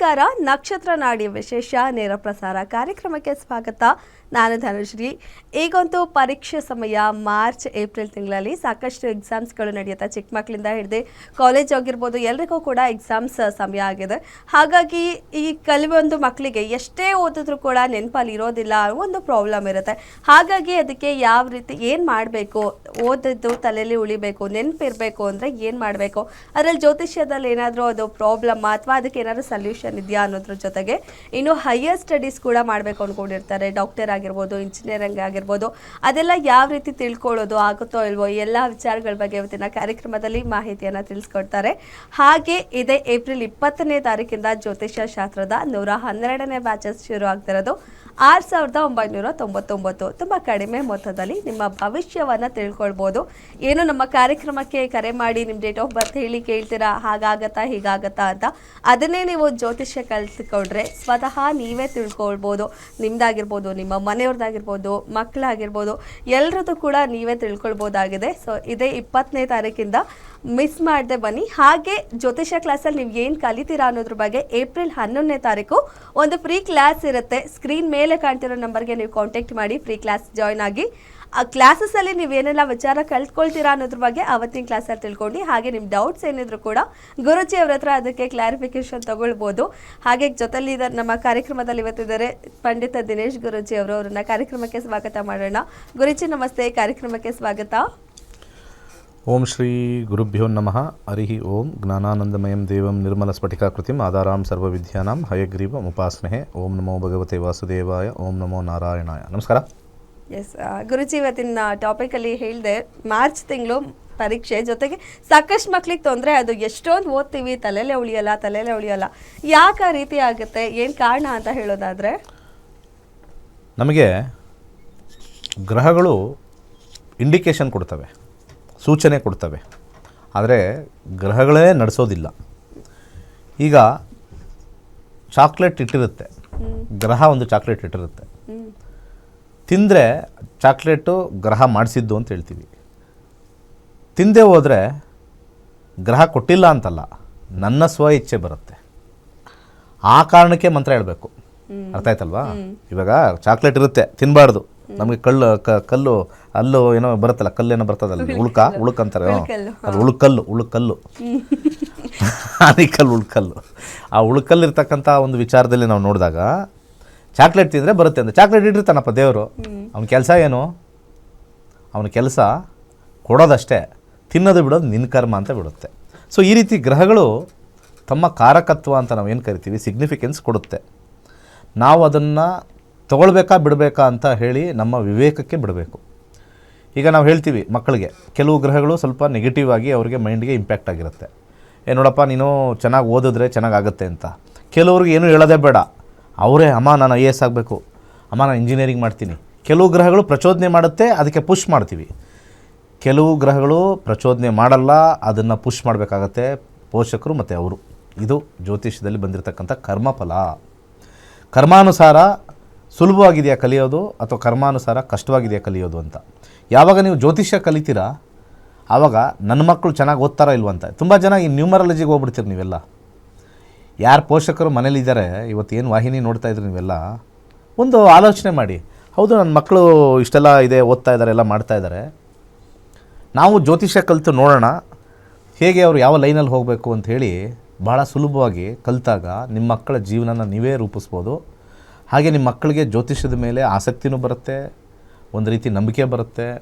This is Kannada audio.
ನಮಸ್ಕಾರ. ನಕ್ಷತ್ರ ನಾಡಿ ವಿಶೇಷ ನೇರ ಪ್ರಸಾರ ಕಾರ್ಯಕ್ರಮಕ್ಕೆ ಸ್ವಾಗತ. ನಾನು ಧನುಶ್ರೀ. ಈಗಂತೂ ಪರೀಕ್ಷೆ ಸಮಯ. ಮಾರ್ಚ್ ಏಪ್ರಿಲ್ ತಿಂಗಳಲ್ಲಿ ಸಾಕಷ್ಟು ಎಕ್ಸಾಮ್ಸ್ಗಳು ನಡೆಯುತ್ತೆ. ಚಿಕ್ಕ ಮಕ್ಕಳಿಂದ ಹಿಡಿದು ಕಾಲೇಜ್ ಆಗಿರ್ಬೋದು, ಎಲ್ರಿಗೂ ಕೂಡ ಎಕ್ಸಾಮ್ಸ್ ಸಮಯ ಆಗಿದೆ. ಹಾಗಾಗಿ ಈ ಕೆಲವೊಂದು ಮಕ್ಕಳಿಗೆ ಎಷ್ಟೇ ಓದಿದ್ರು ಕೂಡ ನೆನಪಲ್ಲಿ ಇರೋದಿಲ್ಲ, ಒಂದು ಪ್ರಾಬ್ಲಮ್ ಇರುತ್ತೆ. ಹಾಗಾಗಿ ಅದಕ್ಕೆ ಯಾವ ರೀತಿ ಏನು ಮಾಡಬೇಕು, ಓದಿದ್ದು ತಲೆಯಲ್ಲಿ ಉಳಿಬೇಕು, ನೆನಪಿರಬೇಕು ಅಂದರೆ ಏನು ಮಾಡಬೇಕು, ಅದರಲ್ಲಿ ಜ್ಯೋತಿಷ್ಯದಲ್ಲಿ ಏನಾದರೂ ಅದು ಪ್ರಾಬ್ಲಮ್ ಅಥವಾ ಅದಕ್ಕೆ ಏನಾದರೂ ಸೊಲ್ಯೂಷನ್ ಇದೆಯಾ ಅನ್ನೋದ್ರ ಜೊತೆಗೆ ಇನ್ನು ಹೈಯರ್ ಸ್ಟಡೀಸ್ ಕೂಡ ಮಾಡಬೇಕು ಅಂದ್ಕೊಂಡಿರ್ತಾರೆ. ಡಾಕ್ಟರ್ ಆಗಿರ್ಬೋದು, ಇಂಜಿನಿಯರಿಂಗ್ ಆಗಿರ್ಬೋದು, ಅದೆಲ್ಲ ಯಾವ ರೀತಿ ತಿಳ್ಕೊಳ್ಳೋದು ಆಗುತ್ತೋ ಇಲ್ವೋ, ಎಲ್ಲ ವಿಚಾರಗಳ ಬಗ್ಗೆ ಇವತ್ತಿನ ಕಾರ್ಯಕ್ರಮದಲ್ಲಿ ಮಾಹಿತಿಯನ್ನು ತಿಳಿಸ್ಕೊಡ್ತಾರೆ. ಹಾಗೆ ಇದೇ ಏಪ್ರಿಲ್ 20ನೇ ತಾರೀಕಿಂದ ಜ್ಯೋತಿಷ್ಯ ಶಾಸ್ತ್ರದ 112ನೇ ಬ್ಯಾಚಸ್ ಶುರು ಆಗ್ತಿರೋದು. 6,999 ತುಂಬ ಕಡಿಮೆ ಮೊತ್ತದಲ್ಲಿ ನಿಮ್ಮ ಭವಿಷ್ಯವನ್ನು ತಿಳ್ಕೊಳ್ಬೋದು. ಏನು ನಮ್ಮ ಕಾರ್ಯಕ್ರಮಕ್ಕೆ ಕರೆ ಮಾಡಿ ನಿಮ್ಮ ಡೇಟ್ ಆಫ್ ಬರ್ತ್ ಹೇಳಿ ಕೇಳ್ತೀರಾ, ಹಾಗಾಗತ್ತಾ ಹೀಗಾಗತ್ತಾ ಅಂತ, ಅದನ್ನೇ ನೀವು ಜ್ಯೋತಿಷ್ಯ ಕಲಿತ್ಕೊಂಡ್ರೆ ಸ್ವತಃ ನೀವೇ ತಿಳ್ಕೊಳ್ಬೋದು. ನಿಮ್ದಾಗಿರ್ಬೋದು, ನಿಮ್ಮ ಮನೆಯವ್ರದ್ದಾಗಿರ್ಬೋದು, ಮಕ್ಕಳಾಗಿರ್ಬೋದು, ಎಲ್ಲರದ್ದು ಕೂಡ ನೀವೇ ತಿಳ್ಕೊಳ್ಬೋದಾಗಿದೆ. ಸೊ ಇದೇ 20ನೇ ತಾರೀಕಿಂದ ಮಿಸ್ ಮಾಡದೆ ಬನ್ನಿ. ಹಾಗೆ ಜ್ಯೋತಿಷ್ಯ ಕ್ಲಾಸಲ್ಲಿ ನೀವು ಏನು ಕಲಿತೀರಾ ಅನ್ನೋದ್ರ ಬಗ್ಗೆ ಏಪ್ರಿಲ್ 11ನೇ ತಾರೀಕು ಒಂದು ಫ್ರೀ ಕ್ಲಾಸ್ ಇರುತ್ತೆ. ಸ್ಕ್ರೀನ್ ಮೇಲೆ ಕಾಣ್ತಿರೋ ನಂಬರ್ಗೆ ನೀವು ಕಾಂಟ್ಯಾಕ್ಟ್ ಮಾಡಿ ಫ್ರೀ ಕ್ಲಾಸ್ ಜಾಯ್ನ್ ಆಗಿ ಆ ಕ್ಲಾಸಸ್ಸಲ್ಲಿ ನೀವೇನೆಲ್ಲ ವಿಚಾರ ಕಲ್ತ್ಕೊಳ್ತೀರಾ ಅನ್ನೋದ್ರ ಬಗ್ಗೆ ಅವತ್ತಿನ ಕ್ಲಾಸಲ್ಲಿ ತಿಳ್ಕೊಂಡು, ಹಾಗೆ ನಿಮ್ಮ ಡೌಟ್ಸ್ ಏನಿದ್ರು ಕೂಡ ಗುರುಜಿ ಅವ್ರ ಹತ್ರ ಅದಕ್ಕೆ ಕ್ಲಾರಿಫಿಕೇಶನ್ ತಗೊಳ್ಬೋದು. ಹಾಗೆ ಜೊತೆಲಿ ನಮ್ಮ ಕಾರ್ಯಕ್ರಮದಲ್ಲಿ ಇವತ್ತಿದ್ದಾರೆ ಪಂಡಿತ ದಿನೇಶ್ ಗುರುಜಿ ಅವರು. ಅವ್ರನ್ನ ಕಾರ್ಯಕ್ರಮಕ್ಕೆ ಸ್ವಾಗತ ಮಾಡೋಣ. ಗುರುಜಿ ನಮಸ್ತೆ, ಕಾರ್ಯಕ್ರಮಕ್ಕೆ ಸ್ವಾಗತ. ಓಂ ಶ್ರೀ ಗುರುಭ್ಯೋ ನಮಃ. ಹರಿ ಓಂ. ಜ್ಞಾನಾನಂದಮಯಂ ದೇವಂ ನಿರ್ಮಲ ಸ್ಫಟಿಕಾಕೃತಿಂ ಆಧಾರಾಂ ಸರ್ವವಿದ್ಯಾನಾಂ ಹಯಗ್ರೀವ ಉಪಾಸ್ಮಹೆ. ಓಂ ನಮೋ ಭಗವತೆ ವಾಸುದೇವಾಯ. ಓಂ ನಮೋ ನಾರಾಯಣಾಯ. ನಮಸ್ಕಾರ. ಎಸ್ ಗುರುಜಿ, ಇವತ್ತಿನ ಟಾಪಿಕಲ್ಲಿ ಹೇಳಿದೆ, ಮಾರ್ಚ್ ತಿಂಗಳು ಪರೀಕ್ಷೆ, ಜೊತೆಗೆ ಸಾಕಷ್ಟು ಮಕ್ಳಿಗೆ ತೊಂದರೆ. ಅದು ಎಷ್ಟೊಂದು ಓದ್ತೀವಿ, ತಲೆಯಲ್ಲೇ ಉಳಿಯಲ್ಲ. ಯಾಕೆ ಆ ರೀತಿ ಆಗುತ್ತೆ, ಏನು ಕಾರಣ ಅಂತ ಹೇಳೋದಾದರೆ, ನಮಗೆ ಗ್ರಹಗಳು ಇಂಡಿಕೇಶನ್ ಕೊಡ್ತವೆ, ಸೂಚನೆ ಕೊಡ್ತವೆ, ಆದರೆ ಗ್ರಹಗಳೇ ನಡೆಸೋದಿಲ್ಲ. ಈಗ ಚಾಕ್ಲೇಟ್ ಇಟ್ಟಿರುತ್ತೆ, ಗ್ರಹ ಒಂದು ಚಾಕ್ಲೇಟ್ ಇಟ್ಟಿರುತ್ತೆ. ತಿಂದರೆ ಚಾಕ್ಲೇಟು ಗ್ರಹ ಮಾಡಿಸಿದ್ದು ಅಂತ ಹೇಳ್ತೀವಿ. ತಿಂದೇ ಹೋದರೆ ಗ್ರಹ ಕೊಟ್ಟಿಲ್ಲ ಅಂತಲ್ಲ, ನನ್ನ ಸ್ವ ಇಚ್ಛೆ ಬರುತ್ತೆ. ಆ ಕಾರಣಕ್ಕೆ ಮಂತ್ರ ಹೇಳಬೇಕು. ಅರ್ಥ ಆಯ್ತಲ್ವಾ? ಇವಾಗ ಚಾಕ್ಲೇಟ್ ಇರುತ್ತೆ, ತಿನ್ನಬಾರ್ದು. ನಮಗೆ ಕಲ್ಲು ಅಲ್ಲು ಏನೋ ಬರುತ್ತಲ್ಲ, ಕಲ್ಲೇನೋ ಬರ್ತದಲ್ಲ, ಉಳುಕ್ ಅಂತಾರೆ, ಅದು ಉಳುಕಲ್ಲು ಆನಿಕಲ್ಲು, ಉಳುಕಲ್ಲು. ಆ ಉಳುಕಲ್ಲು ಇರ್ತಕ್ಕಂಥ ಒಂದು ವಿಚಾರದಲ್ಲಿ ನಾವು ನೋಡಿದಾಗ ಚಾಕ್ಲೇಟ್ ತಿಂದರೆ ಬರುತ್ತೆ ಅಂತ. ಚಾಕ್ಲೇಟ್ ಇಟ್ಟಿರ್ತಾನಪ್ಪ ದೇವರು, ಅವನ ಕೆಲಸ ಏನು? ಅವನ ಕೆಲಸ ಕೊಡೋದಷ್ಟೇ, ತಿನ್ನೋದು ಬಿಡೋದು ನಿನ್ನ ಕರ್ಮ ಅಂತ ಬಿಡುತ್ತೆ. ಸೊ ಈ ರೀತಿ ಗ್ರಹಗಳು ತಮ್ಮ ಕಾರಕತ್ವ ಅಂತ ನಾವು ಏನು ಕರಿತೀವಿ, ಸಿಗ್ನಿಫಿಕೆನ್ಸ್ ಕೊಡುತ್ತೆ. ನಾವು ಅದನ್ನು ತೊಗೊಳ್ಬೇಕಾ ಬಿಡಬೇಕಾ ಅಂತ ಹೇಳಿ ನಮ್ಮ ವಿವೇಕಕ್ಕೆ ಬಿಡಬೇಕು. ಈಗ ನಾವು ಹೇಳ್ತೀವಿ ಮಕ್ಕಳಿಗೆ, ಕೆಲವು ಗ್ರಹಗಳು ಸ್ವಲ್ಪ ನೆಗೆಟಿವ್ ಆಗಿ ಅವ್ರಿಗೆ ಮೈಂಡ್ಗೆ ಇಂಪ್ಯಾಕ್ಟ್ ಆಗಿರುತ್ತೆ. ನೋಡಪ್ಪ ನೀನು ಚೆನ್ನಾಗಿ ಓದಿದ್ರೆ ಚೆನ್ನಾಗಾಗುತ್ತೆ ಅಂತ. ಕೆಲವ್ರಿಗೆ ಏನೂ ಹೇಳೋದೇ ಬೇಡ, ಅವರೇ ಅಮ್ಮ ನಾನು IAS ಆಗಬೇಕು, ಅಮ್ಮ ನಾನು ಇಂಜಿನಿಯರಿಂಗ್ ಮಾಡ್ತೀನಿ. ಕೆಲವು ಗ್ರಹಗಳು ಪ್ರಚೋದನೆ ಮಾಡುತ್ತೆ, ಅದಕ್ಕೆ ಪುಷ್ ಮಾಡ್ತೀವಿ. ಕೆಲವು ಗ್ರಹಗಳು ಪ್ರಚೋದನೆ ಮಾಡಲ್ಲ, ಅದನ್ನು ಪುಷ್ ಮಾಡಬೇಕಾಗತ್ತೆ ಪೋಷಕರು ಮತ್ತು ಅವರು. ಇದು ಜ್ಯೋತಿಷ್ಯದಲ್ಲಿ ಬಂದಿರತಕ್ಕಂಥ ಕರ್ಮಫಲ. ಕರ್ಮಾನುಸಾರ ಸುಲಭವಾಗಿದೆಯಾ ಕಲಿಯೋದು ಅಥವಾ ಕರ್ಮಾನುಸಾರ ಕಷ್ಟವಾಗಿದೆಯಾ ಕಲಿಯೋದು ಅಂತ. ಯಾವಾಗ ನೀವು ಜ್ಯೋತಿಷ್ಯ ಕಲಿತೀರಾ ಆವಾಗ ನನ್ನ ಮಕ್ಕಳು ಚೆನ್ನಾಗಿ ಓದ್ತಾರಾ ಇಲ್ವ ಅಂತ. ತುಂಬ ಜನ ಈ ನ್ಯೂಮರಾಲಜಿಗೆ ಹೋಗ್ಬಿಡ್ತೀರಿ ನೀವೆಲ್ಲ. ಯಾರು ಪೋಷಕರು ಮನೇಲಿದ್ದಾರೆ, ಇವತ್ತು ಏನು ವಾಹಿನಿ ನೋಡ್ತಾಯಿದ್ರು ನೀವೆಲ್ಲ, ಒಂದು ಆಲೋಚನೆ ಮಾಡಿ, ಹೌದು ನನ್ನ ಮಕ್ಕಳು ಇಷ್ಟೆಲ್ಲ ಇದೆ, ಓದ್ತಾ ಇದ್ದಾರೆ, ಎಲ್ಲ ಮಾಡ್ತಾಯಿದ್ದಾರೆ, ನಾವು ಜ್ಯೋತಿಷ್ಯ ಕಲಿತು ನೋಡೋಣ ಹೇಗೆ ಅವರು ಯಾವ ಲೈನಲ್ಲಿ ಹೋಗಬೇಕು ಅಂಥೇಳಿ ಭಾಳ ಸುಲಭವಾಗಿ ಕಲಿತಾಗ ನಿಮ್ಮ ಮಕ್ಕಳ ಜೀವನನ ನೀವೇ ರೂಪಿಸ್ಬೋದು. ಹಾಗೆ ನಿಮ್ಮ ಮಕ್ಕಳಿಗೆ ಜ್ಯೋತಿಷ್ಯದ ಮೇಲೆ ಆಸಕ್ತಿನೂ ಬರುತ್ತೆ, ಒಂದು ರೀತಿ ನಂಬಿಕೆ ಬರುತ್ತೆ.